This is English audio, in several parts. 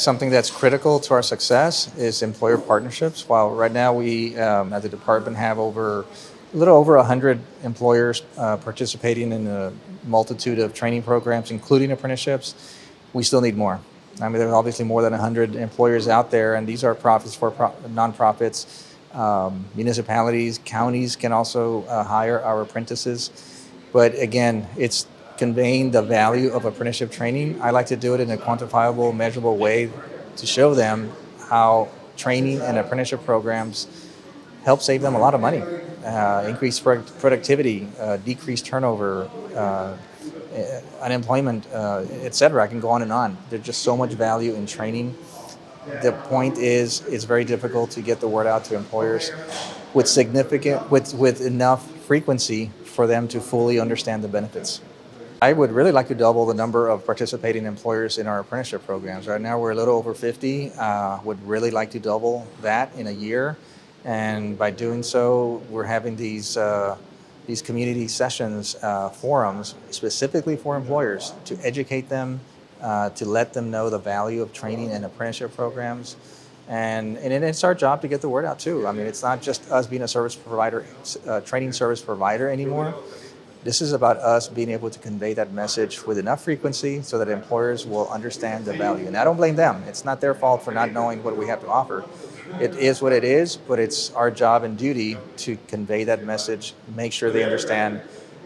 something that's critical to our success is employer partnerships. While right now we, as a department, have a little over 100 employers participating in a multitude of training programs, including apprenticeships, we still need more. I mean, there's obviously more than 100 employers out there, and these are profits for nonprofits. Municipalities, counties can also hire our apprentices. But again, it's conveying the value of apprenticeship training. I like to do it in a quantifiable, measurable way to show them how training and apprenticeship programs help save them a lot of money, increase productivity, decrease turnover, unemployment, etc. I can go on and on. There's just so much value in training. The point is, it's very difficult to get the word out to employers with enough frequency for them to fully understand the benefits. I would really like to double the number of participating employers in our apprenticeship programs. Right now we're a little over 50. Would really like to double that in a year. And by doing so, we're having these community sessions, forums, specifically for employers to educate them, to let them know the value of training and apprenticeship programs. And it's our job to get the word out too. I mean, it's not just us being a service provider, training service provider anymore. This is about us being able to convey that message with enough frequency so that employers will understand the value. And I don't blame them. It's not their fault for not knowing what we have to offer. It is what it is, but it's our job and duty to convey that message, make sure they understand,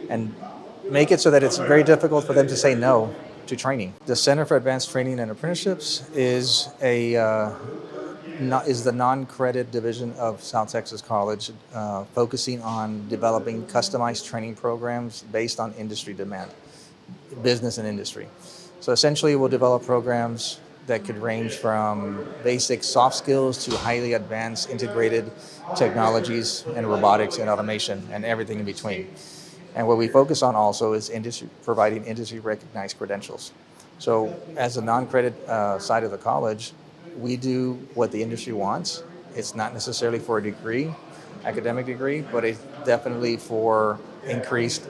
and make it so that it's very difficult for them to say no to training. The Center for Advanced Training and Apprenticeships is the non-credit division of South Texas College, focusing on developing customized training programs based on industry demand, business and industry. So essentially we'll develop programs that could range from basic soft skills to highly advanced integrated technologies and robotics and automation and everything in between. And what we focus on also is providing industry recognized credentials. So as a non-credit side of the college, we do what the industry wants. It's not necessarily for a degree, academic degree, but it's definitely for increased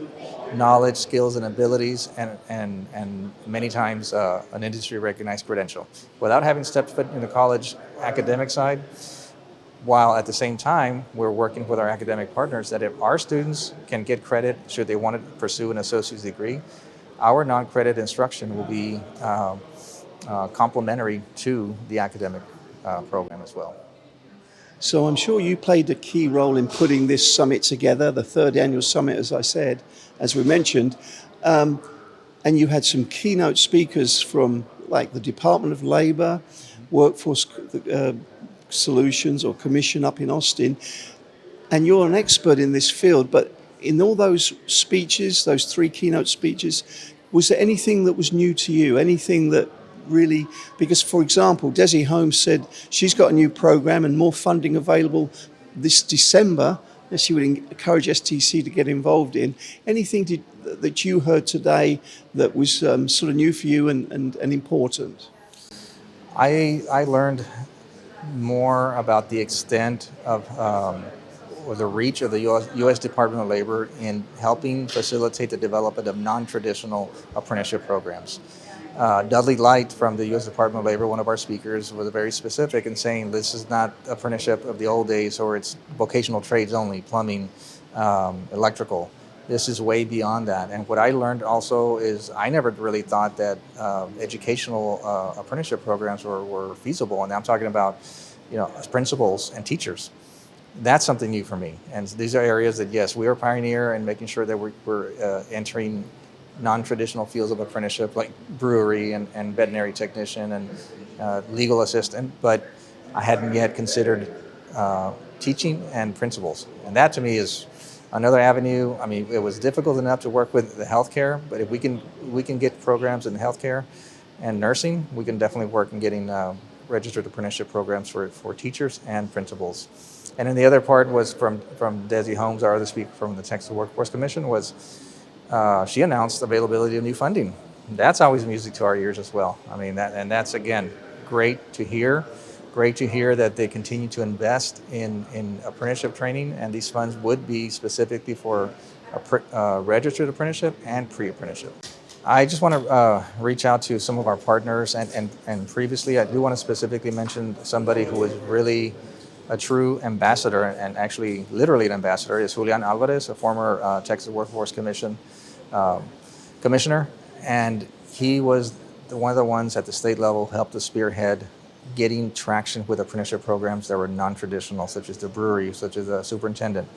knowledge, skills, and abilities, and many times an industry recognized credential. Without having stepped foot in the college academic side, while at the same time we're working with our academic partners that if our students can get credit should they want to pursue an associate's degree, our non-credit instruction will be complementary to the academic program as well. So I'm sure you played a key role in putting this summit together, the third annual summit, as I said, as we mentioned. And you had some keynote speakers from like the Department of Labor, Workforce Solutions or Commission up in Austin. And you're an expert in this field, but in all those speeches, those three keynote speeches, was there anything that was new to you? Anything that really, because for example, Desi Holmes said she's got a new program and more funding available this December that she would encourage STC to get involved in. Anything that you heard today that was sort of new for you and important? I learned more about the extent of or the reach of the U.S. Department of Labor in helping facilitate the development of non-traditional apprenticeship programs. Dudley Light from the U.S. Department of Labor, one of our speakers, was very specific in saying this is not apprenticeship of the old days or it's vocational trades only, plumbing, electrical. This is way beyond that. And what I learned also is I never really thought that educational apprenticeship programs were feasible. And I'm talking about, principals and teachers. That's something new for me. And these are areas that, yes, we are a pioneer in making sure that we're entering non-traditional fields of apprenticeship like brewery and veterinary technician and legal assistant, but I hadn't yet considered teaching and principals. And that to me is another avenue. I mean, it was difficult enough to work with the healthcare, but if we can get programs in healthcare and nursing, we can definitely work in getting registered apprenticeship programs for teachers and principals. And then the other part was from Desi Holmes, our other speaker from the Texas Workforce Commission, was she announced availability of new funding. That's always music to our ears as well. I mean, that's again great to hear. Great to hear that they continue to invest in apprenticeship training, and these funds would be specifically for registered apprenticeship and pre-apprenticeship. I just want to reach out to some of our partners, and previously, I do want to specifically mention somebody who is really a true ambassador, and actually literally an ambassador, is Julian Alvarez, a former Texas Workforce Commission um, commissioner, and he was one of the ones at the state level helped to spearhead getting traction with apprenticeship programs that were non-traditional, such as the brewery, such as a superintendent.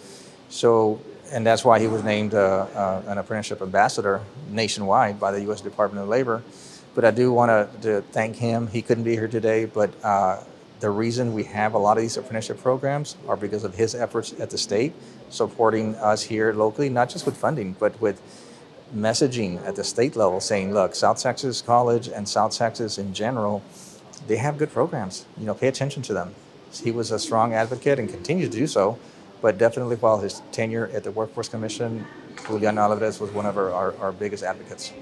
So, and that's why he was named an apprenticeship ambassador nationwide by the U.S. Department of Labor. But I do want to thank him. He couldn't be here today, but the reason we have a lot of these apprenticeship programs are because of his efforts at the state, supporting us here locally, not just with funding, but with messaging at the state level saying, look, South Texas College and South Texas in general, they have good programs. Pay attention to them. He was a strong advocate and continues to do so, but definitely while his tenure at the Workforce Commission, Julian Alvarez was one of our biggest advocates.